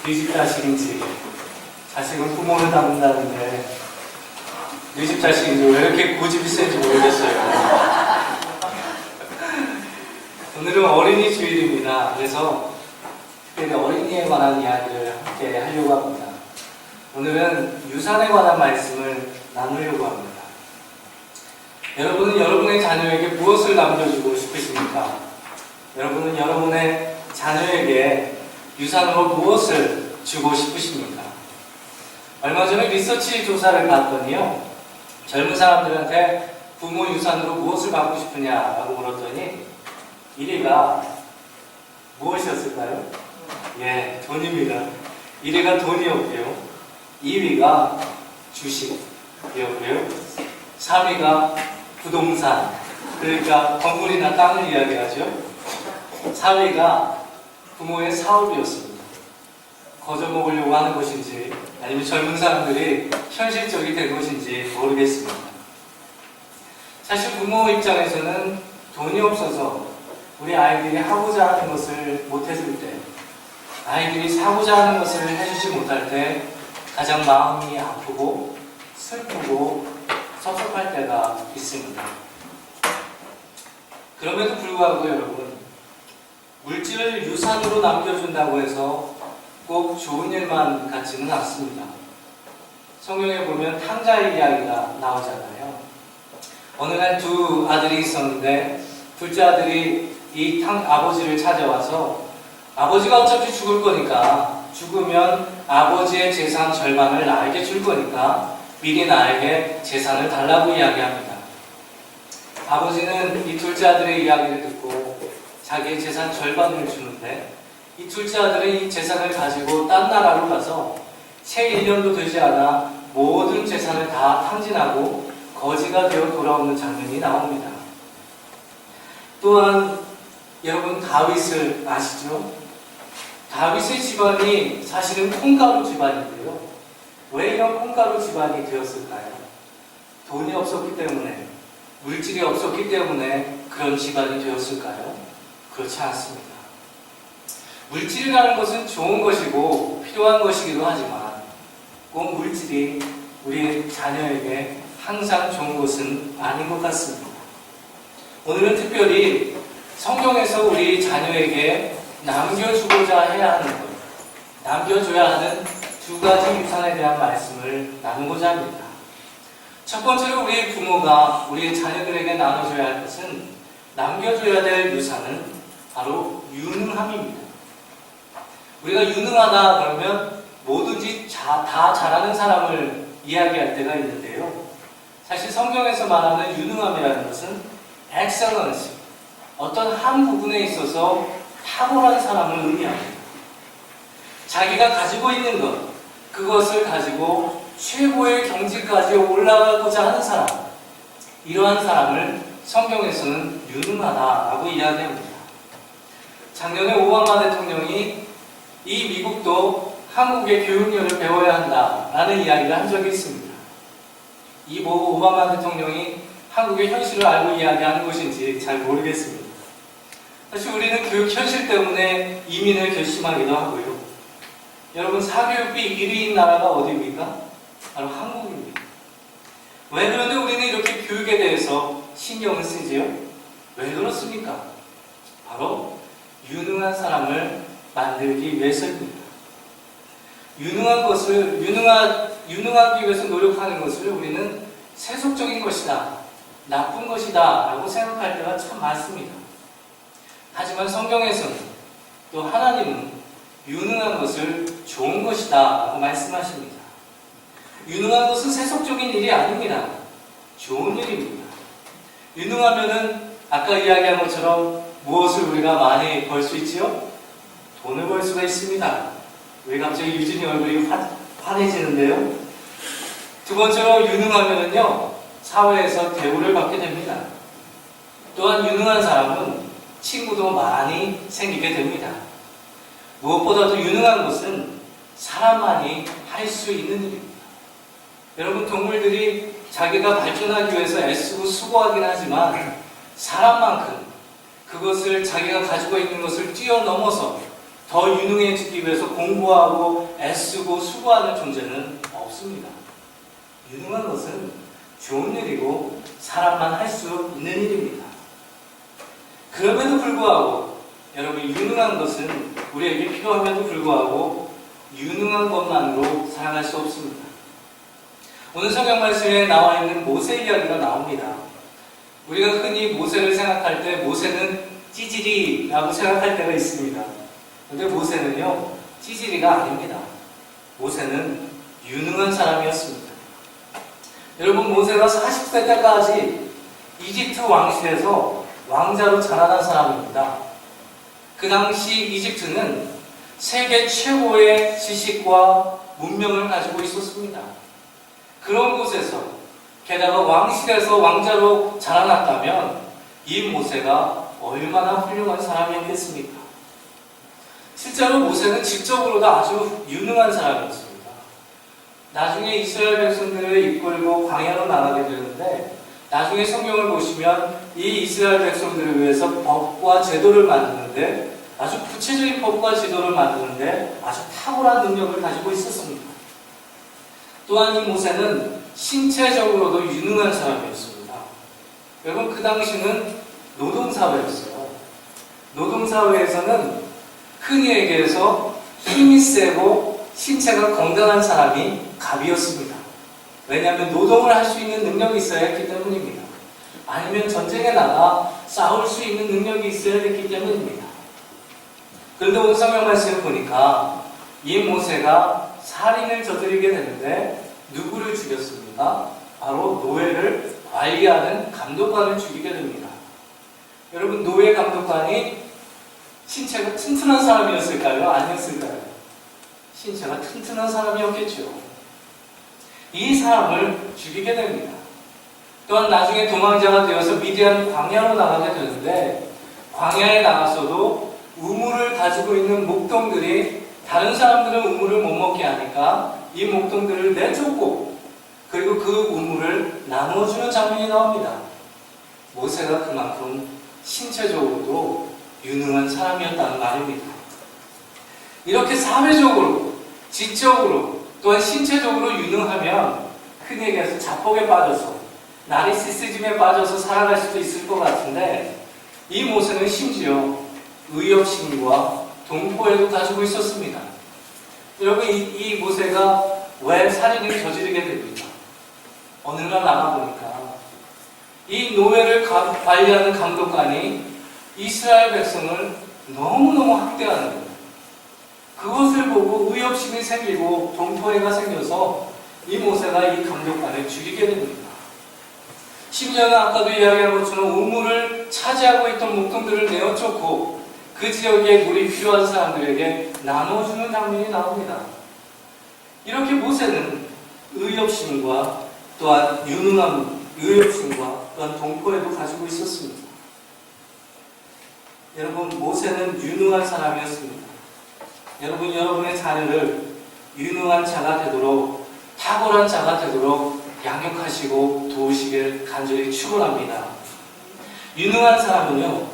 네 집 자식인지, 자식은 부모를 닮는다는데 네 집 자식인지 왜 이렇게 고집이 센지 모르겠어요. 오늘은 어린이 주일입니다. 그래서 특별히 어린이에 관한 이야기를 함께 하려고 합니다. 오늘은 유산에 관한 말씀을 나누려고 합니다. 여러분은 여러분의 자녀에게 무엇을 남겨주고 싶으십니까? 여러분은 여러분의 자녀에게 유산으로 무엇을 주고 싶으십니까? 얼마 전에 리서치 조사를 봤더니요, 젊은 사람들한테 부모 유산으로 무엇을 받고 싶으냐라고 물었더니 1위가 무엇이었을까요? 예, 돈입니다. 1위가 돈이었고요, 2위가 주식이었고요, 3위가 부동산, 그러니까 건물이나 땅을 이야기하죠. 4위가 부모의 사업이었습니다. 거저먹으려고 하는 것인지 아니면 젊은 사람들이 현실적이 된 것인지 모르겠습니다. 사실 부모 입장에서는 돈이 없어서 우리 아이들이 하고자 하는 것을 못해줄 때, 아이들이 사고자 하는 것을 해주지 못할 때 가장 마음이 아프고 슬프고 섭섭할 때가 있습니다. 그럼에도 불구하고 여러분, 물질을 유산으로 남겨준다고 해서 꼭 좋은 일만 같지는 않습니다. 성경에 보면 탕자의 이야기가 나오잖아요. 어느 날 두 아들이 있었는데 둘째 아들이 이 아버지를 찾아와서 아버지가 어차피 죽을 거니까, 죽으면 아버지의 재산 절반을 나에게 줄 거니까 미리 나에게 재산을 달라고 이야기합니다. 아버지는 이 둘째 아들의 이야기를 듣고 자기의 재산 절반을 주는데, 이 둘째 아들은 이 재산을 가지고 딴 나라로 가서 채 1년도 되지 않아 모든 재산을 다 탕진하고 거지가 되어 돌아오는 장면이 나옵니다. 또한 여러분 다윗을 아시죠? 다윗의 집안이 사실은 콩가루 집안인데요, 왜 이런 콩가루 집안이 되었을까요? 돈이 없었기 때문에, 물질이 없었기 때문에 그런 집안이 되었을까요? 그렇지 않습니다. 물질이라는 것은 좋은 것이고 필요한 것이기도 하지만 꼭 물질이 우리 자녀에게 항상 좋은 것은 아닌 것 같습니다. 오늘은 특별히 성경에서 우리 자녀에게 남겨주고자 해야 하는 것, 남겨줘야 하는 두 가지 유산에 대한 말씀을 나누고자 합니다. 첫 번째로 우리 부모가 우리 자녀들에게 나눠줘야 할 것은, 남겨줘야 될 유산은 바로 유능함입니다. 우리가 유능하다 그러면 뭐든지 다 잘하는 사람을 이야기할 때가 있는데요, 사실 성경에서 말하는 유능함이라는 것은 excellence, 어떤 한 부분에 있어서 탁월한 사람을 의미합니다. 자기가 가지고 있는 것, 그것을 가지고 최고의 경지까지 올라가고자 하는 사람, 이러한 사람을 성경에서는 유능하다라고 이야기합니다. 작년에 오바마 대통령이 이 미국도 한국의 교육열을 배워야 한다라는 이야기를 한 적이 있습니다. 이 오바마 대통령이 한국의 현실을 알고 이야기하는 것인지 잘 모르겠습니다. 사실 우리는 교육 현실 때문에 이민을 결심하기도 하고요. 여러분, 사교육비 1위인 나라가 어디입니까? 바로 한국입니다. 왜 그런데 우리는 이렇게 교육에 대해서 신경을 쓰지요? 왜 그렇습니까? 바로 유능한 사람을 만들기 위해서입니다. 유능하기 위해서 노력하는 것을 우리는 세속적인 것이다, 나쁜 것이다 라고 생각할 때가 참 많습니다. 하지만 성경에서는, 또 하나님은 유능한 것을 좋은 것이다 라고 말씀하십니다. 유능한 것은 세속적인 일이 아닙니다. 좋은 일입니다. 유능하면은 아까 이야기한 것처럼 무엇을 우리가 많이 벌 수 있지요? 돈을 벌 수가 있습니다. 왜 갑자기 유진이 얼굴이 환해지는데요? 두 번째로 유능하면은요, 사회에서 대우를 받게 됩니다. 또한 유능한 사람은 친구도 많이 생기게 됩니다. 무엇보다도 유능한 것은 사람만이 할 수 있는 일입니다. 여러분, 동물들이 자기가 발전하기 위해서 애쓰고 수고하긴 하지만 사람만큼 그것을, 자기가 가지고 있는 것을 뛰어넘어서 더 유능해지기 위해서 공부하고 애쓰고 수고하는 존재는 없습니다. 유능한 것은 좋은 일이고 사람만 할 수 있는 일입니다. 그럼에도 불구하고 여러분, 유능한 것은 우리에게 필요함에도 불구하고 유능한 것만으로 살아갈 수 없습니다. 오늘 성경 말씀에 나와 있는 모세 이야기가 나옵니다. 우리가 흔히 모세를 생각할 때 모세는 찌질이라고 생각할 때가 있습니다. 그런데 모세는요, 찌질이가 아닙니다. 모세는 유능한 사람이었습니다. 여러분, 모세가 40세 때까지 이집트 왕실에서 왕자로 자라난 사람입니다. 그 당시 이집트는 세계 최고의 지식과 문명을 가지고 있었습니다. 그런 곳에서 게다가 왕실에서 왕자로 자라났다면 이 모세가 얼마나 훌륭한 사람이었겠습니까? 실제로 모세는 지적으로도 아주 유능한 사람이었습니다. 나중에 이스라엘 백성들을 이끌고 광야로 나가게 되는데, 나중에 성경을 보시면 이 이스라엘 백성들을 위해서 법과 제도를 만드는데, 아주 구체적인 법과 제도를 만드는데 아주 탁월한 능력을 가지고 있었습니다. 또한 이 모세는 신체적으로도 유능한 사람이었습니다. 여러분, 그 당시는 노동사회였어요. 노동사회에서는 흔히 얘기해서 힘이 세고 신체가 건강한 사람이 갑이었습니다. 왜냐하면 노동을 할 수 있는 능력이 있어야 했기 때문입니다. 아니면 전쟁에 나가 싸울 수 있는 능력이 있어야 했기 때문입니다. 그런데 오늘 성경 말씀을 보니까 이 모세가 살인을 저지르게 되는데 누구를 죽였습니까? 바로 노예를 관리하는 감독관을 죽이게 됩니다. 여러분, 노예 감독관이 신체가 튼튼한 사람이었을까요? 아니었을까요? 신체가 튼튼한 사람이었겠죠. 이 사람을 죽이게 됩니다. 또한 나중에 도망자가 되어서 미디안 광야로 나가게 되는데, 광야에 나가서도 우물을 가지고 있는 목동들이 다른 사람들은 우물을 못 먹게 하니까 이 목동들을 내쫓고, 그리고 그 우물을 나누어주는 장면이 나옵니다. 모세가 그만큼 신체적으로도 유능한 사람이었다는 말입니다. 이렇게 사회적으로, 지적으로, 또한 신체적으로 유능하면 흔히 얘기해서 자폭에 빠져서, 나르시시즘에 빠져서 살아갈 수도 있을 것 같은데, 이 모세는 심지어 의협심과 동포애도 가지고 있었습니다. 여러분, 이 모세가 왜 살인을 저지르게 됩니까? 어느 날 나가보니까 이 노예를 관리하는 감독관이 이스라엘 백성을 너무너무 학대하는 거예요. 그것을 보고 의협심이 생기고 동포애가 생겨서 이 모세가 이 감독관을 죽이게 됩니다. 심지어는 아까도 이야기한 것처럼 우물을 차지하고 있던 목동들을 내어쫓고 그 지역에 물이 필요한 사람들에게 나눠주는 장면이 나옵니다. 이렇게 모세는 의협심과 또한 유능한 의협심과 또한 동포애도 가지고 있었습니다. 여러분, 모세는 유능한 사람이었습니다. 여러분, 여러분의 자녀를 유능한 자가 되도록, 탁월한 자가 되도록 양육하시고 도우시길 간절히 축원합니다. 유능한 사람은요,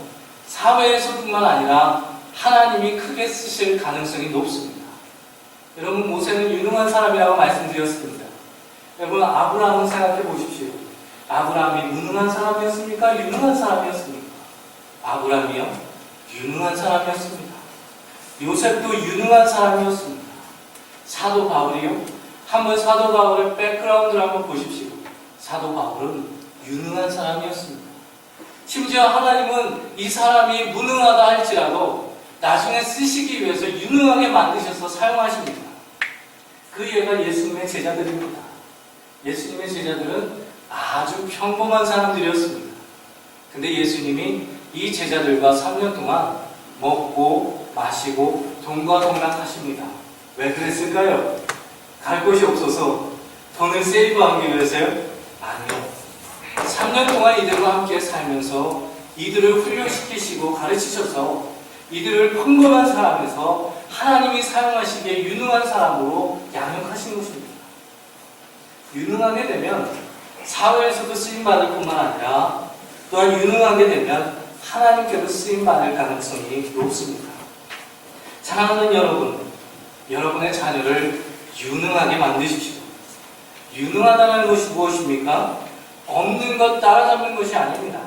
사회에서뿐만 아니라 하나님이 크게 쓰실 가능성이 높습니다. 여러분, 모세는 유능한 사람이라고 말씀드렸습니다. 여러분, 아브라함을 생각해 보십시오. 아브라함이 무능한 사람이었습니까? 유능한 사람이었습니까? 아브라함이요, 유능한 사람이었습니다. 요셉도 유능한 사람이었습니다. 사도 바울이요, 한번 사도 바울의 백그라운드를 한번 보십시오. 사도 바울은 유능한 사람이었습니다. 심지어 하나님은 이 사람이 무능하다 할지라도 나중에 쓰시기 위해서 유능하게 만드셔서 사용하십니다. 그 예가 예수님의 제자들입니다. 예수님의 제자들은 아주 평범한 사람들이었습니다. 근데 예수님이 이 제자들과 3년 동안 먹고 마시고 동거동락하십니다. 왜 그랬을까요? 갈 곳이 없어서 돈을 세이브하기 위해서요? 아니요. 3년 동안 이들과 함께 살면서 이들을 훈련시키시고 가르치셔서 이들을 평범한 사람에서 하나님이 사용하시기에 유능한 사람으로 양육하신 것입니다. 유능하게 되면 사회에서도 쓰임받을 뿐만 아니라 또한 유능하게 되면 하나님께도 쓰임받을 가능성이 높습니다. 사랑하는 여러분, 여러분의 자녀를 유능하게 만드십시오. 유능하다는 것이 무엇입니까? 없는 것 따라잡는 것이 아닙니다.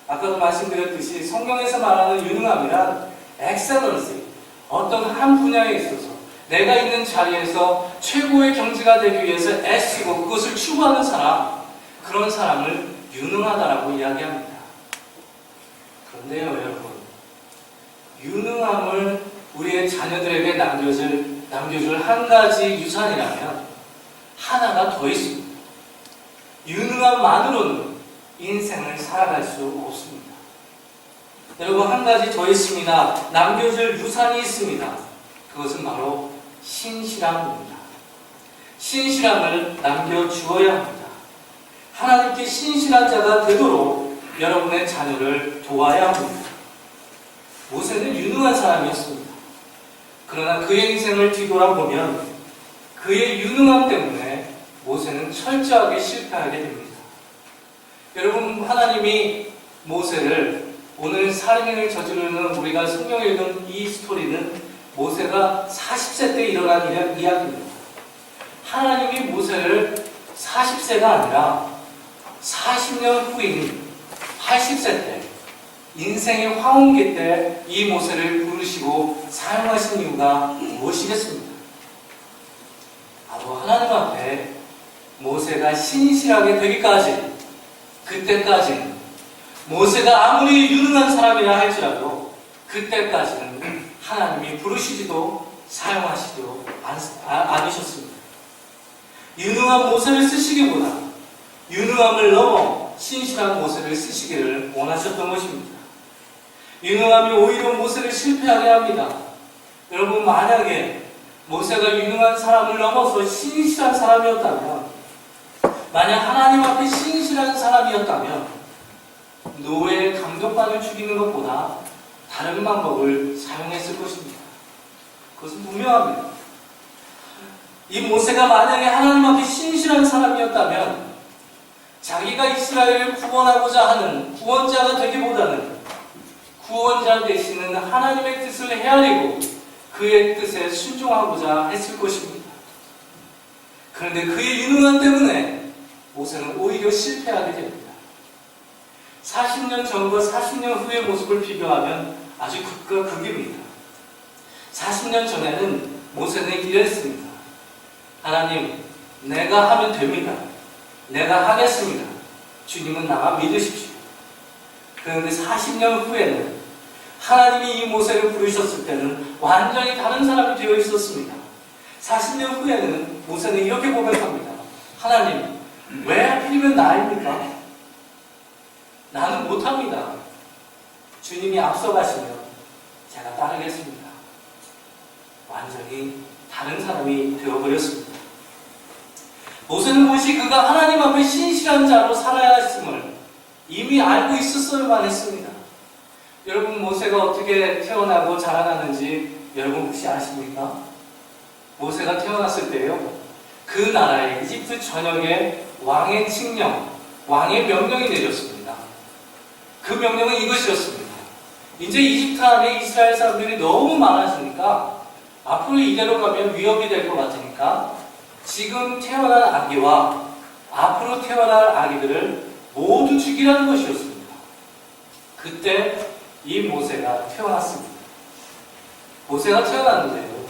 아까도 말씀드렸듯이 성경에서 말하는 유능함이란 엑셀런시, 어떤 한 분야에 있어서 내가 있는 자리에서 최고의 경지가 되기 위해서 애쓰고 그것을 추구하는 사람, 그런 사람을 유능하다라고 이야기합니다. 그런데요, 여러분, 유능함을 우리의 자녀들에게 남겨줄 한 가지 유산이라면 하나가 더 있습니다. 유능함만으로는 인생을 살아갈 수 없습니다. 여러분, 한 가지 더 있습니다. 남겨줄 유산이 있습니다. 그것은 바로 신실함입니다. 신실함을 남겨주어야 합니다. 하나님께 신실한 자가 되도록 여러분의 자녀를 도와야 합니다. 모세는 유능한 사람이었습니다. 그러나 그의 인생을 뒤돌아보면 그의 유능함 때문에 모세는 철저하게 실패하게 됩니다. 여러분, 하나님이 모세를, 오늘 살인을 저지르는 우리가 성경에 읽은 이 스토리는 모세가 40세 때 일어난 이야기입니다. 하나님이 모세를 40세가 아니라 40년 후인 80세 때, 인생의 황혼기 때 이 모세를 부르시고 사용하신 이유가 무엇이겠습니까? 바로 하나님 앞에 모세가 신실하게 되기까지, 그때까지는 모세가 아무리 유능한 사람이라 할지라도 그때까지는 하나님이 부르시지도 사용하시지도 않으셨습니다. 유능한 모세를 쓰시기보다 유능함을 넘어 신실한 모세를 쓰시기를 원하셨던 것입니다. 유능함이 오히려 모세를 실패하게 합니다. 여러분, 만약에 모세가 유능한 사람을 넘어서 신실한 사람이었다면, 만약 하나님 앞에 신실한 사람이었다면 노예의 감독관을 죽이는 것보다 다른 방법을 사용했을 것입니다. 그것은 분명합니다. 이 모세가 만약에 하나님 앞에 신실한 사람이었다면 자기가 이스라엘을 구원하고자 하는 구원자가 되기보다는 구원자 되시는 하나님의 뜻을 헤아리고 그의 뜻에 순종하고자 했을 것입니다. 그런데 그의 유능함 때문에 모세는 오히려 실패하게 됩니다. 40년 전과 40년 후의 모습을 비교하면 아주 극과 극입니다. 40년 전에는 모세는 이랬습니다. 하나님, 내가 하면 됩니다. 내가 하겠습니다. 주님은 나만 믿으십시오. 그런데 40년 후에는 하나님이 이 모세를 부르셨을 때는 완전히 다른 사람이 되어 있었습니다. 40년 후에는 모세는 이렇게 고백합니다. 하나님, 왜 하필이면 나입니까? 나는 못합니다. 주님이 앞서가시면 제가 따르겠습니다. 완전히 다른 사람이 되어버렸습니다. 모세는 혹시 그가 하나님 앞에 신실한 자로 살아야 했음을 이미 알고 있었어야만 했습니다. 여러분, 모세가 어떻게 태어나고 자라나는지 여러분 혹시 아십니까? 모세가 태어났을 때요, 그 나라의 이집트 전역에 왕의 칙령, 왕의 명령이 내렸습니다. 그 명령은 이것이었습니다. 이제 이집트 안에 이스라엘 사람들이 너무 많아지니까 앞으로 이대로 가면 위협이 될 것 같으니까 지금 태어난 아기와 앞으로 태어날 아기들을 모두 죽이라는 것이었습니다. 그때 이 모세가 태어났습니다. 모세가 태어났는데요,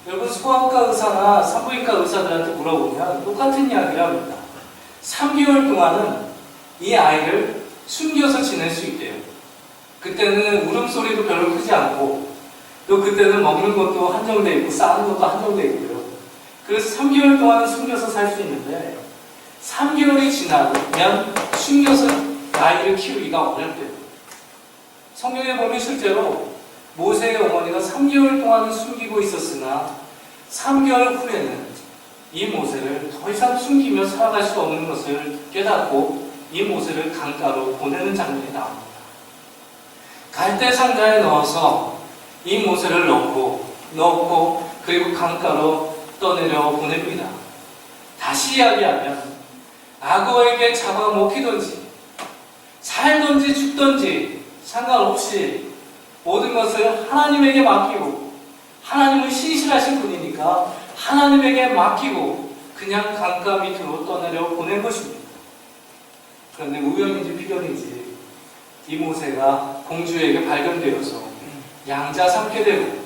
여러분, 소아과 의사나 산부인과 의사들한테 물어보면 똑같은 이야기를 합니다. 3개월 동안은 이 아이를 숨겨서 지낼 수 있대요. 그때는 울음소리도 별로 크지 않고, 또 그때는 먹는 것도 한정되어 있고 싸는 것도 한정되어 있고요. 그래서 3개월 동안은 숨겨서 살 수 있는데 3개월이 지나면 숨겨서 아이를 키우기가 어렵대요. 성경에 보면 실제로 모세의 어머니가 3개월 동안은 숨기고 있었으나 3개월 후에는 이 모세를 더 이상 숨기며 살아갈 수 없는 것을 깨닫고 이 모세를 강가로 보내는 장면이 나옵니다. 갈대 상자에 넣어서 이 모세를 넣고 그리고 강가로 떠내려 보냅니다. 다시 이야기하면 악어에게 잡아먹히든지 살든지 죽든지 상관없이 모든 것을 하나님에게 맡기고 하나님은 신실하신 분이니까 하나님에게 맡기고 그냥 강가 밑으로 떠내려 보낸 것입니다. 그런데 우연인지 필연인지 이 모세가 공주에게 발견되어서 양자 삼게 되고,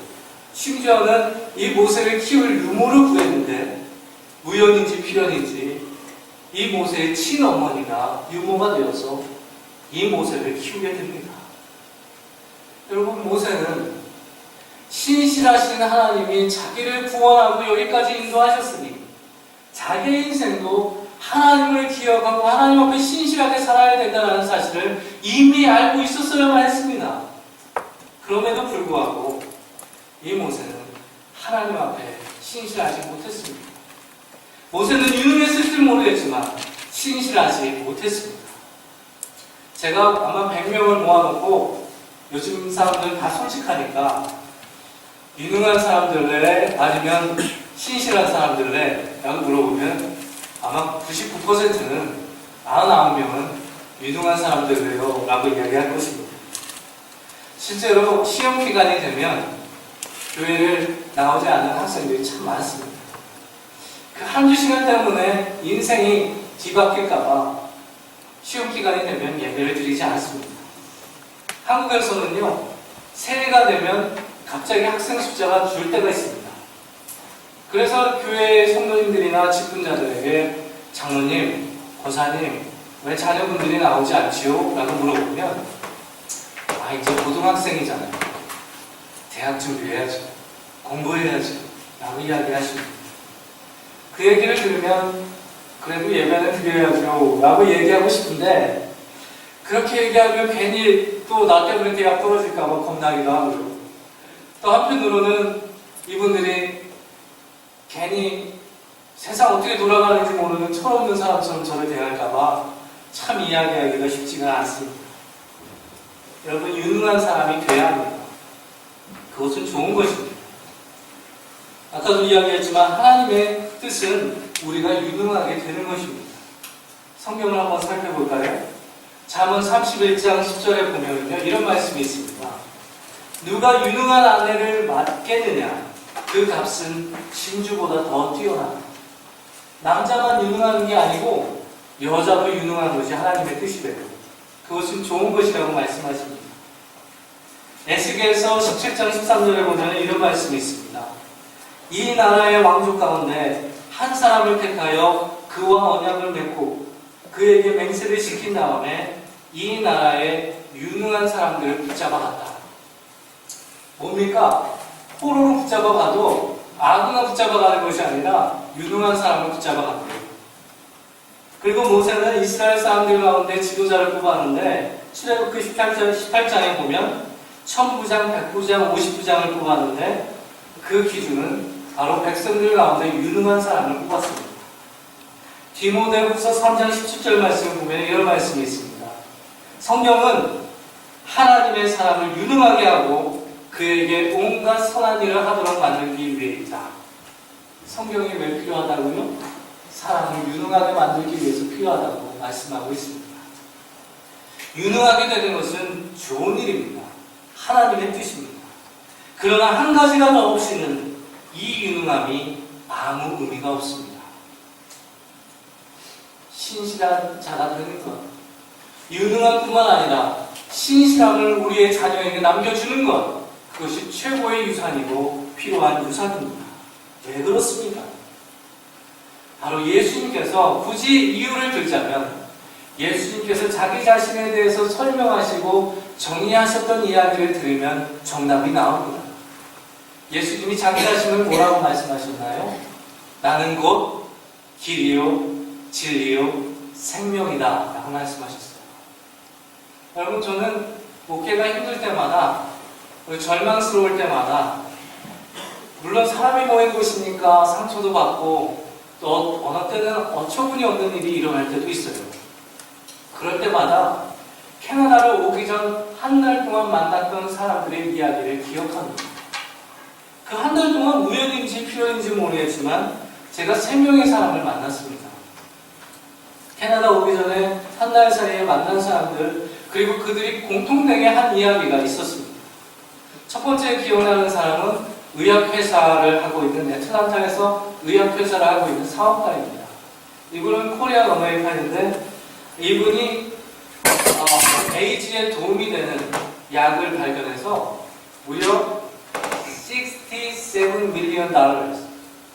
심지어는 이 모세를 키울 유모를 구했는데 우연인지 필연인지 이 모세의 친어머니가 유모가 되어서 이 모세를 키우게 됩니다. 여러분, 모세는 신실하신 하나님이 자기를 구원하고 여기까지 인도하셨으니 자기의 인생도 하나님을 기억하고 하나님 앞에 신실하게 살아야 된다는 사실을 이미 알고 있었어야만 했습니다. 그럼에도 불구하고 이 모세는 하나님 앞에 신실하지 못했습니다. 모세는 유능했을지 모르겠지만 신실하지 못했습니다. 제가 아마 100명을 모아놓고 요즘 사람들 다 솔직하니까 유능한 사람들래 아니면 신실한 사람들래 라고 물어보면 아마 99%는 99명은 유능한 사람들래요 라고 이야기할 것입니다. 실제로 시험 기간이 되면 교회를 나오지 않는 학생들이 참 많습니다. 그 한두 시간 때문에 인생이 뒤바뀔까봐 시험 기간이 되면 예배를 드리지 않습니다. 한국에서는요, 새해가 되면 갑자기 학생 숫자가 줄 때가 있습니다. 그래서 교회 성도님들이나 직분자들에게 장로님, 권사님, 왜 자녀분들이 나오지 않지요? 라고 물어보면 이제 고등학생이잖아요. 대학 준비해야죠. 공부해야죠. 라고 이야기하십니다. 그 얘기를 들으면 그래도 예배는 드려야죠 라고 얘기하고 싶은데, 그렇게 얘기하면 괜히 또 나 때문에 대학 떨어질까 봐 겁나기도 하고요. 또 한편으로는 이분들이 괜히 세상 어떻게 돌아가는지 모르는 철없는 사람처럼 저를 대할까 봐 참 이야기하기가 쉽지가 않습니다. 여러분, 유능한 사람이 돼야 합니다. 그것은 좋은 것입니다. 아까도 이야기했지만 하나님의 뜻은 우리가 유능하게 되는 것입니다. 성경을 한번 살펴볼까요? 잠언 31장 10절에 보면요, 이런 말씀이 있습니다. 누가 유능한 아내를 맡겠느냐? 그 값은 진주보다 더 뛰어나다. 남자만 유능한 게 아니고 여자도 유능한 것이 하나님의 뜻이래요. 그것은 좋은 것이라고 말씀하십니다. 에스겔서 17장 13절에 보면 이런 말씀이 있습니다. 이 나라의 왕족 가운데 한 사람을 택하여 그와 언약을 맺고 그에게 맹세를 시킨 다음에 이 나라의 유능한 사람들을 붙잡아 갔다. 뭡니까? 포로로 붙잡아 가도 아무나 붙잡아 가는 것이 아니라 유능한 사람을 붙잡아 갔대요. 그리고 모세는 이스라엘 사람들 가운데 지도자를 뽑았는데 출애굽기 18장에 보면 1000부장, 100부장, 50부장을 뽑았는데 그 기준은 바로 백성들 가운데 유능한 사람을 뽑았습니다. 디모데후서 3장 17절 말씀을 보면 이런 말씀이 있습니다. 성령은 하나님의 사람을 유능하게 하고 그에게 온갖 선한 일을 하도록 만들기 위해이다. 성경이 왜 필요하다고요? 사람을 유능하게 만들기 위해서 필요하다고 말씀하고 있습니다. 유능하게 되는 것은 좋은 일입니다. 하나님의 뜻입니다. 그러나 한 가지가 더 없이는 이 유능함이 아무 의미가 없습니다. 신실한 자가 되는 것, 유능함 뿐만 아니라 신실함을 우리의 자녀에게 남겨주는 것, 그것이 최고의 유산이고 필요한 유산입니다. 왜 그렇습니까? 바로 예수님께서 굳이 이유를 들자면 예수님께서 자기 자신에 대해서 설명하시고 정리하셨던 이야기를 들으면 정답이 나옵니다. 예수님이 자기 자신을 뭐라고 말씀하셨나요? 나는 곧 길이요 진리요 생명이다 라고 말씀하셨어요. 여러분, 저는 목회가 힘들 때마다, 절망스러울 때마다, 물론 사람이 모인 곳이니까 상처도 받고 또 어느 때는 어처구니 없는 일이 일어날 때도 있어요. 그럴 때마다 캐나다로 오기 전 한 달 동안 만났던 사람들의 이야기를 기억합니다. 그 한 달 동안 우연인지 필연인지 모르겠지만 제가 3명의 사람을 만났습니다. 캐나다 오기 전에 한 달 사이에 만난 사람들, 그리고 그들이 공통되게 한 이야기가 있었습니다. 첫 번째 기억나는 사람은 의학회사를 하고 있는, 애틀란타에서 의학회사를 하고 있는 사업가입니다. 이분은 코리안 어메리칸인데 이분이 에이즈에 도움이 되는 약을 발견해서 무려 67 밀리언 달러,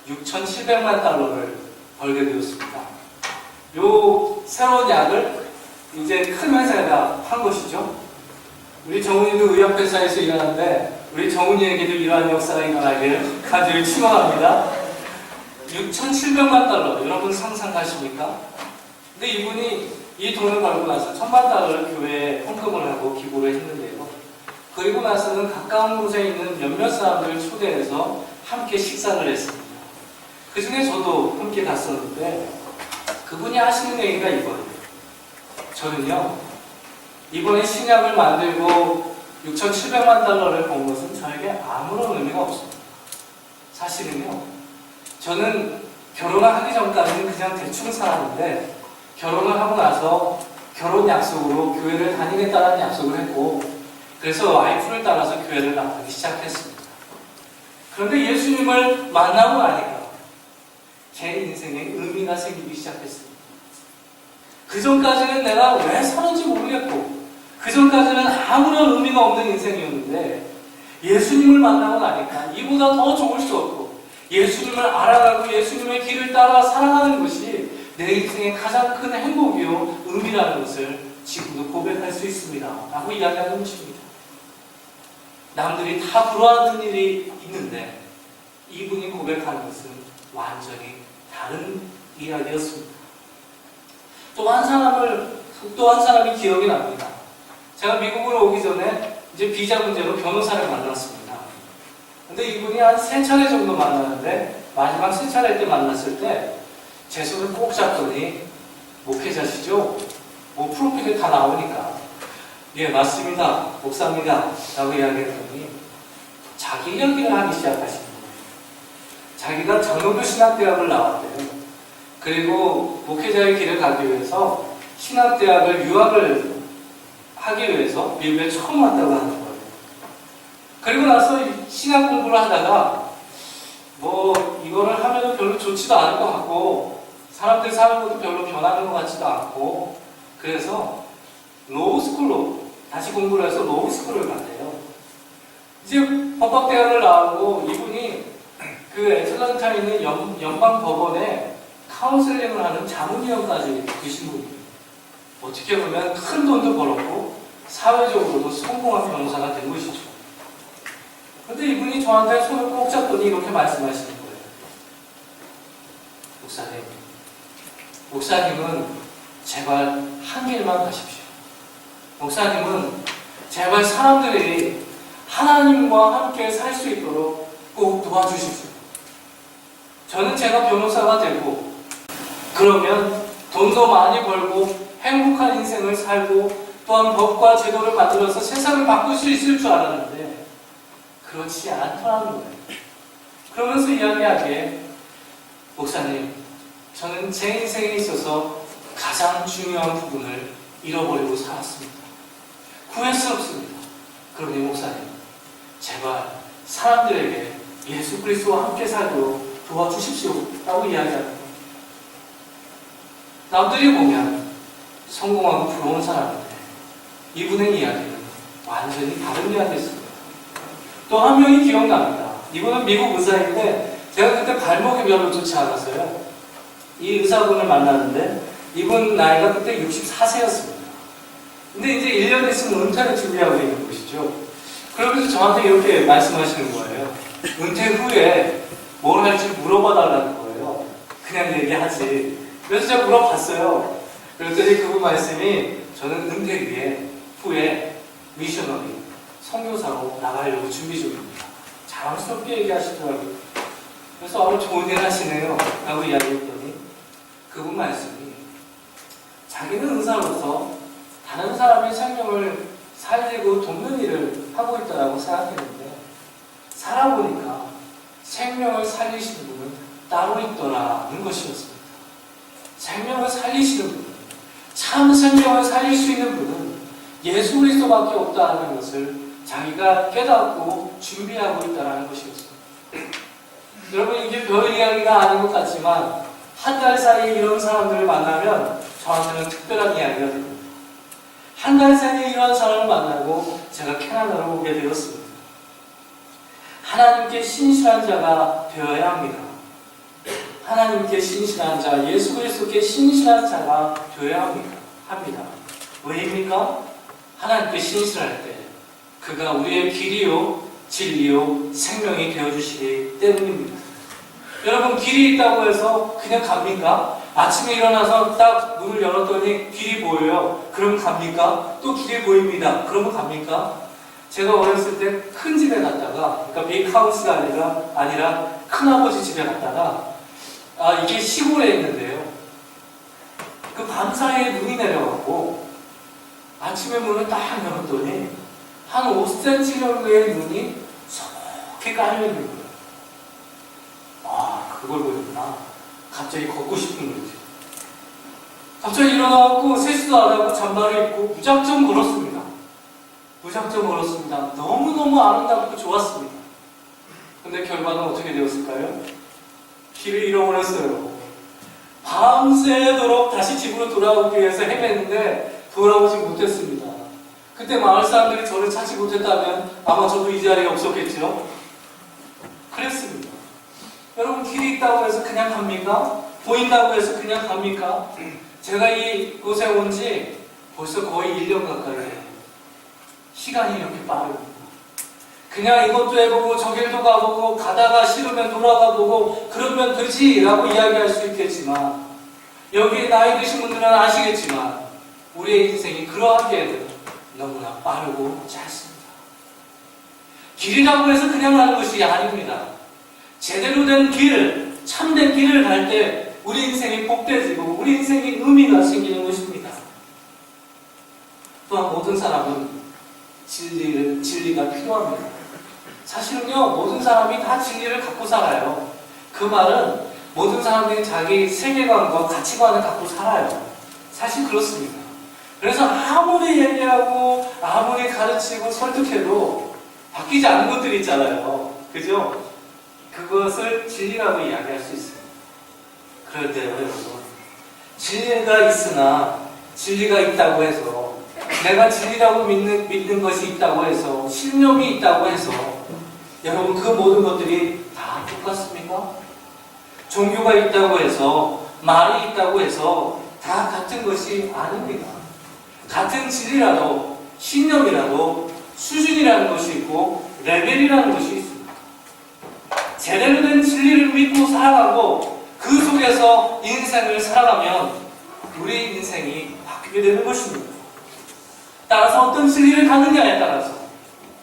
6,700만 달러를 벌게 되었습니다. 요 새로운 약을 이제 큰 회사에다 판 것이죠. 우리 정훈이도 의학회사에서 일하는데 우리 정훈이에게도 이러한 역사가 일어나길 간절히 축원합니다. 6,700만 달러, 여러분 상상하십니까? 근데 이분이 이 돈을 벌고 나서 1,000만 달러를 교회에 헌금을 하고 기부를 했는데요. 그리고 나서는 가까운 곳에 있는 몇몇 사람들을 초대해서 함께 식사를 했습니다. 그 중에 저도 함께 갔었는데 그분이 하시는 얘기가 이거예요. 저는요, 이번에 신약을 만들고 6,700만 달러를 번 것은 저에게 아무런 의미가 없습니다. 사실은요, 저는 결혼을 하기 전까지는 그냥 대충 살았는데 결혼을 하고 나서 결혼 약속으로 교회를 다니겠다는 약속을 했고, 그래서 와이프를 따라서 교회를 나가기 시작했습니다. 그런데 예수님을 만나고 나니까 제 인생에 의미가 생기기 시작했습니다. 그 전까지는 내가 왜 사는지 모르겠고, 그 전까지는 아무런 의미가 없는 인생이었는데 예수님을 만나고 나니까 이보다 더 좋을 수 없고, 예수님을 알아가고 예수님의 길을 따라 살아가는 것이 내 인생의 가장 큰 행복이요 의미라는 것을 지금도 고백할 수 있습니다 라고 이야기하는 것입니다. 남들이 다 부러워하는 일이 있는데 이분이 고백하는 것은 완전히 다른 이야기였습니다. 또 한 사람이 기억이 납니다. 제가 미국으로 오기 전에 이제 비자 문제로 변호사를 만났습니다. 근데 이분이 한 3차례 정도 만났는데 마지막 3차례 때 만났을 때 제 손을 꼭 잡더니, 목회자시죠? 뭐 프로필이 다 나오니까, 예 맞습니다, 목사입니다 라고 이야기했더니 자기 이야기를 하기 시작하신 거예요. 자기가 장로교 신학대학을 나왔대요. 그리고 목회자의 길을 가기 위해서 신학대학을 유학을 하기 위해서 미국에 처음 왔다고 하는 거예요. 그리고 나서 신학 공부를 하다가 뭐 이거를 하면 별로 좋지도 않을 것 같고 사람들 사는 것도 별로 변하는 것 같지도 않고, 그래서 로우스쿨로 다시 공부를 해서 로우스쿨을 갔대요. 이제 법학대학을 나오고 이분이 그 애틀란타에 있는 연방법원에 카운슬링을 하는 자문위원까지 되신 분이에요. 어떻게 보면 큰 돈도 벌었고 사회적으로도 성공한 변호사가 된 것이죠. 그런데 이분이 저한테 손을 꼭 잡더니 이렇게 말씀하시는 거예요. 목사님은 제발 한 길만 가십시오. 목사님은 제발 사람들이 하나님과 함께 살 수 있도록 꼭 도와주십시오. 저는 제가 변호사가 되고 그러면 돈도 많이 벌고 행복한 인생을 살고 또한 법과 제도를 만들어서 세상을 바꿀 수 있을 줄 알았는데 그렇지 않더라는 거예요. 그러면서 이야기하기에, 목사님, 저는 제 인생에 있어서 가장 중요한 부분을 잃어버리고 살았습니다. 후회스럽습니다. 그러니 목사님, 제발 사람들에게 예수 그리스도와 함께 살도록 도와주십시오 라고 이야기하는 거예요. 남들이 보면 성공하고 부러운 사람인데 이분의 이야기는 완전히 다른 이야기였습니다. 또 한 명이 기억납니다. 이분은 미국 의사인데 제가 그때 발목이 별로 좋지 않았어요. 이 의사분을 만났는데 이분 나이가 그때 64세였습니다. 근데 이제 1년 있으면 은퇴를 준비하고 있는 것이죠. 그러면서 저한테 이렇게 말씀하시는 거예요. 은퇴 후에 뭘 할지 물어봐 달라는 거예요. 그냥 얘기하지. 그래서 제가 물어봤어요. 그랬더니 그분 말씀이, 저는 은퇴 후에 미셔너리, 선교사로 나가려고 준비 중입니다. 자랑스럽게 얘기하시더라고요. 그래서 좋은 일 하시네요 라고 이야기했더니 그분 말씀이, 자기는 의사로서 다른 사람의 생명을 살리고 돕는 일을 하고 있다고 생각했는데 살아보니까 생명을 살리시는 분은 따로 있더라는 것이었습니다. 생명을 살리시는 분, 참 생명을 살릴 수 있는 분은 예수 그리스도밖에 없다는 것을 자기가 깨닫고 준비하고 있다는 것이었습니다. 여러분, 이게 별 이야기가 아닌 것 같지만 한 달 사이에 이런 사람들을 만나면 저한테는 특별한 이야기가 됩니다. 한 달 사이에 이런 사람을 만나고 제가 캐나다를 오게 되었습니다. 하나님께 신실한 자가 되어야 합니다. 하나님께 신실한 자, 예수 그리스도께 신실한 자가 되어야 합니다. 왜입니까? 하나님께 신실할 때 그가 우리의 길이요, 진리요, 생명이 되어주시기 때문입니다. 여러분, 길이 있다고 해서 그냥 갑니까? 아침에 일어나서 딱 문을 열었더니 길이 보여요. 그럼 갑니까? 또 길이 보입니다. 그러면 갑니까? 제가 어렸을 때 큰 집에 갔다가, 그러니까 빅하우스가 아니라 큰아버지 집에 갔다가, 이게 시골에 있는데요. 그 밤사이에 눈이 내려가고, 아침에 문을 딱 열었더니, 한 5cm 정도의 눈이 저렇게 깔려있는 거예요. 그걸 보니까 갑자기 걷고 싶은 거지. 갑자기 일어나고 세수도 안 하고 잠바를 입고 무작정 걸었습니다. 너무너무 아름답고 좋았습니다. 근데 결과는 어떻게 되었을까요? 길을 잃어버렸어요. 밤새도록 다시 집으로 돌아오기 위해서 헤맸는데 돌아오지 못했습니다. 그때 마을 사람들이 저를 찾지 못했다면 아마 저도 이 자리에 없었겠죠? 그랬습니다. 여러분, 길이 있다고 해서 그냥 갑니까? 보인다고 해서 그냥 갑니까? 제가 이곳에 온 지 벌써 거의 1년 가까이 돼요. 시간이 이렇게 빠릅니다. 그냥 이것도 해보고 저길도 가보고 가다가 싫으면 돌아가보고 그러면 되지 라고 이야기할 수 있겠지만, 여기 나이 드신 분들은 아시겠지만 우리의 인생이 그러하기에는 너무나 빠르고 짧습니다. 길이라고 해서 그냥 가는 것이 아닙니다. 제대로 된 길, 참된 길을 갈 때 우리 인생이 복되지고 우리 인생이 의미가 생기는 것입니다. 또한 모든 사람은 진리가 필요합니다. 사실은요, 모든 사람이 다 진리를 갖고 살아요. 그 말은 모든 사람들이 자기 세계관과 가치관을 갖고 살아요. 사실 그렇습니다. 그래서 아무리 얘기하고 아무리 가르치고 설득해도 바뀌지 않는 것들이 있잖아요. 그죠? 그것을 진리라고 이야기할 수 있습니다. 그런데요, 여러분, 진리가 있으나 진리가 있다고 해서, 내가 진리라고 믿는 것이 있다고 해서, 신념이 있다고 해서 여러분, 그 모든 것들이 다 똑같습니까? 종교가 있다고 해서, 말이 있다고 해서 다 같은 것이 아닙니다. 같은 진리라도, 신념이라도 수준이라는 것이 있고 레벨이라는 것이 있습니다. 제대로 된 진리를 믿고 살아가고 그 속에서 인생을 살아가면 우리 인생이 바뀌게 되는 것입니다. 따라서 어떤 진리를 갖느냐에 따라서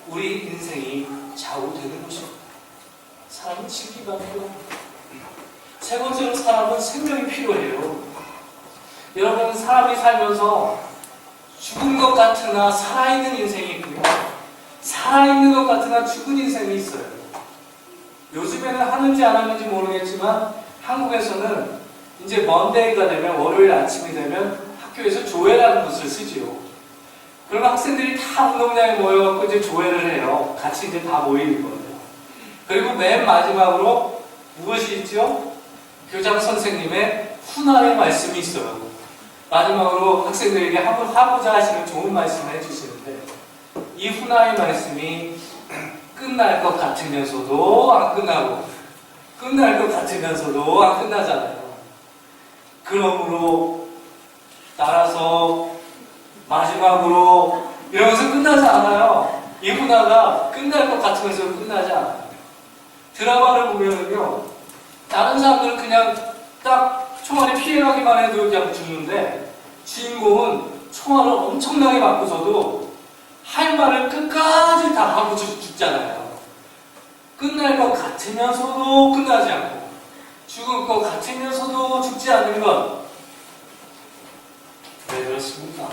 우리 인생이 좌우되는 것입니다. 사람은 진리가 필요합니다. 세 번째로 사람은 생명이 필요해요. 여러분, 사람이 살면서 죽은 것 같으나 살아있는 인생이 있고요. 살아있는 것 같으나 죽은 인생이 있어요. 요즘에는 하는지 안 하는지 모르겠지만 한국에서는 이제 먼데이가 되면, 월요일 아침이 되면 학교에서 조회라는 것을 쓰지요. 그러면 학생들이 다 운동장에 모여갖고 이제 조회를 해요. 같이 이제 다 모이는 거예요. 그리고 맨 마지막으로 무엇이 있죠? 교장 선생님의 훈화의 말씀이 있어요. 마지막으로 학생들에게 하고자 하시는 좋은 말씀을 해주시는데, 이 훈화의 말씀이 끝날 것 같으면서도 안 끝나고 끝날 것 같으면서도 안 끝나잖아요. 그러므로 따라서 마지막으로 이러면서 끝나지 않아요. 이 훈화가 끝날 것 같으면서 끝나지 않아요. 드라마를 보면은요, 다른 사람들은 그냥 딱 총알이 피해가기만 해도 그냥 죽는데, 주인공은 총알을 엄청나게 맞고서도 할 말을 끝까지 다 하고 죽잖아요. 끝날 것 같으면서도 끝나지 않고, 죽을 것 같으면서도 죽지 않는 것. 왜 그렇습니까?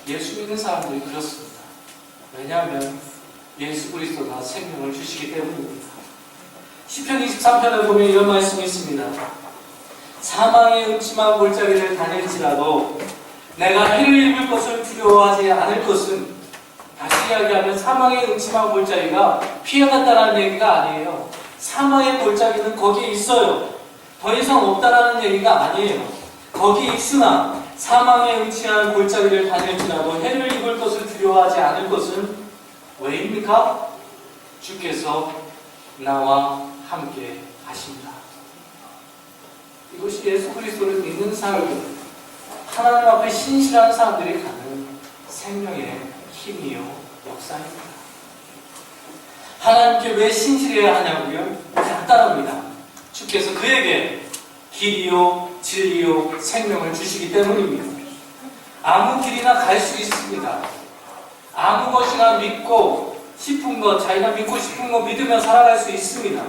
예수 믿는 사람들이 그렇습니다. 왜냐하면 예수 그리스도가 생명을 주시기 때문입니다. 시편 23편을 보면 이런 말씀이 있습니다. 사망의 음침한 골짜기를 다닐지라도 내가 해를 입을 것을 두려워하지 않을 것은, 다시 이야기하면 사망의 음침한 골짜기가 피해간다는 얘기가 아니에요. 사망의 골짜기는 거기에 있어요. 더 이상 없다라는 얘기가 아니에요. 거기 있으나 사망에 위치한 골짜기를 다닐지라도 해를 입을 것을 두려워하지 않을 것은 왜입니까? 주께서 나와 함께 하십니다. 이것이 예수 그리스도를 믿는 사람이 하나님 앞에 신실한 사람들이 가는 생명의 힘이요 역사입니다. 하나님께 왜 신실해야 하냐고요? 간단합니다. 주께서 그에게 길이요 진리요 생명을 주시기 때문입니다. 아무 길이나 갈 수 있습니다. 아무 것이나 믿고 싶은 것, 자기가 믿고 싶은 거 믿으며 살아갈 수 있습니다.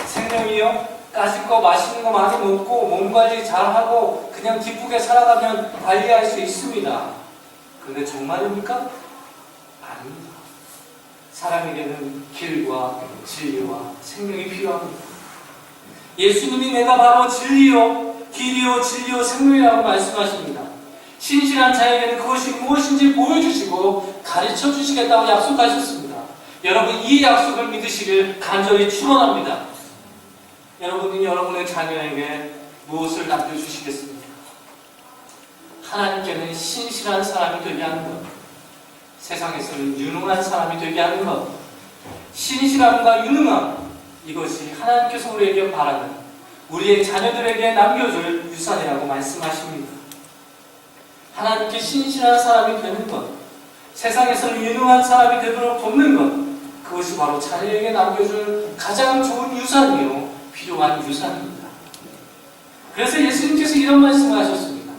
생명이요? 까짓 거 맛있는 거 많이 먹고 몸 관리 잘하고 그냥 기쁘게 살아가면 관리할 수 있습니다. 그런데 정말입니까? 아닙니다. 사람에게는 길과 진리와 생명이 필요합니다. 예수님이 내가 바로 진리요 길이요 진리요 생명이라고 말씀하십니다. 신실한 자에게는 그것이 무엇인지 보여주시고 가르쳐 주시겠다고 약속하셨습니다. 여러분 이 약속을 믿으시길 간절히 축원합니다. 여러분이 여러분의 자녀에게 무엇을 남겨주시겠습니까? 하나님께는 신실한 사람이 되게 하는 것, 세상에서는 유능한 사람이 되게 하는 것, 신실함과 유능함, 이것이 하나님께서 우리에게 바라는 우리의 자녀들에게 남겨줄 유산이라고 말씀하십니다. 하나님께 신실한 사람이 되는 것, 세상에서는 유능한 사람이 되도록 돕는 것, 그것이 바로 자녀에게 남겨줄 가장 좋은 유산이요 필요한 유산입니다. 그래서 예수님께서 이런 말씀을 하셨습니다.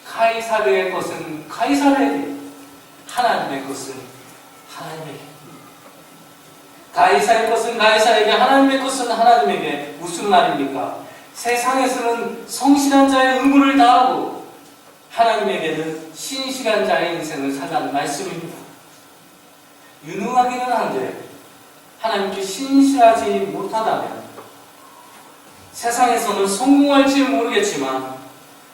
카이사르의 것은 카이사르에게, 하나님의 것은 하나님에게. 가이사의 것은 가이사에게, 하나님의 것은 하나님에게. 무슨 말입니까? 세상에서는 성실한 자의 의무를 다하고 하나님에게는 신실한 자의 인생을 살라는 말씀입니다. 유능하기는 한데 하나님께 신실하지 못하다면 세상에서는 성공할지 모르겠지만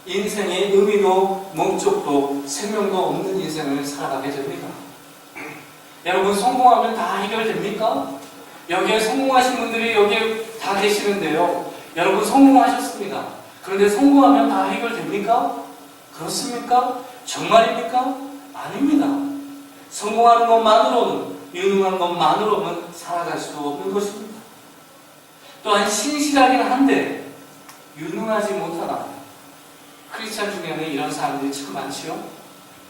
인생의 의미도 목적도 생명도 없는 인생을 살아가게 됩니다. 여러분 성공하면 다 해결됩니까? 여기에 성공하신 분들이 여기에 다 계시는데요. 여러분 성공하셨습니다. 그런데 성공하면 다 해결됩니까? 그렇습니까? 정말입니까? 아닙니다. 성공하는 것만으로는, 유능한 것만으로는 살아갈 수 없는 것입니다. 또한 신실하긴 한데 유능하지 못하다. 크리스찬 중에는 이런 사람들이 참 많지요.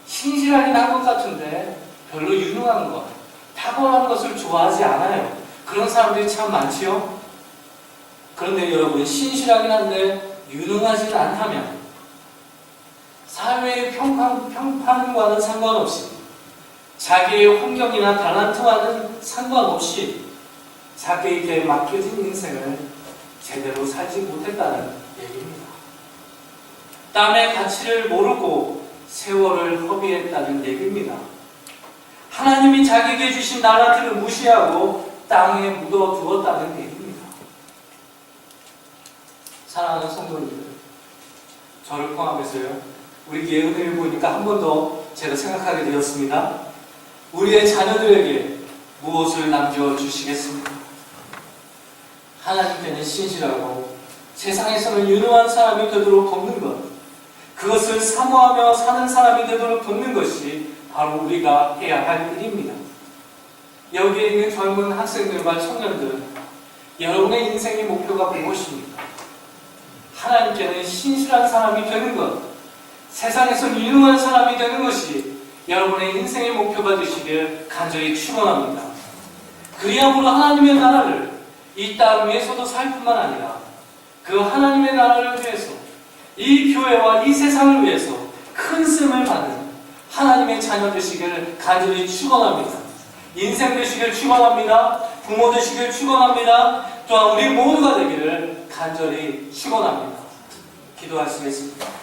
신실하긴 한 것 같은데 별로 유능한 것, 탁월한 것을 좋아하지 않아요. 그런 사람들이 참 많지요. 그런데 여러분 신실하긴 한데 유능하지 않다면 사회의 평판과는 상관없이 자기의 환경이나 달란트와는 상관없이 자기에게 맡겨진 인생을 제대로 살지 못했다는 얘기입니다. 땀의 가치를 모르고 세월을 허비했다는 얘기입니다. 하나님이 자기에게 주신 달란트를 무시하고 땅에 묻어두었다는 얘기입니다. 사랑하는 성도님들, 저를 포함해서요, 우리 예언을 보니까 한 번 더 제가 생각하게 되었습니다. 우리의 자녀들에게 무엇을 남겨주시겠습니까? 하나님께는 신실하고 세상에서는 유능한 사람이 되도록 돕는 것, 그것을 사모하며 사는 사람이 되도록 돕는 것이 바로 우리가 해야 할 일입니다. 여기에 있는 젊은 학생들과 청년들, 여러분의 인생의 목표가 무엇입니까? 하나님께는 신실한 사람이 되는 것, 세상에서 유능한 사람이 되는 것이 여러분의 인생의 목표가 되시길 간절히 축원합니다. 그리함으로 하나님의 나라를 이 땅 위에서도 살 뿐만 아니라 그 하나님의 나라를 위해서, 이 교회와 이 세상을 위해서 큰 쓰임을 받는 하나님의 자녀 되시길 간절히 축원합니다. 인생 되시길 축원합니다. 부모 되시길 축원합니다. 또한 우리 모두가 되기를 간절히 축원합니다. 기도하시겠습니다.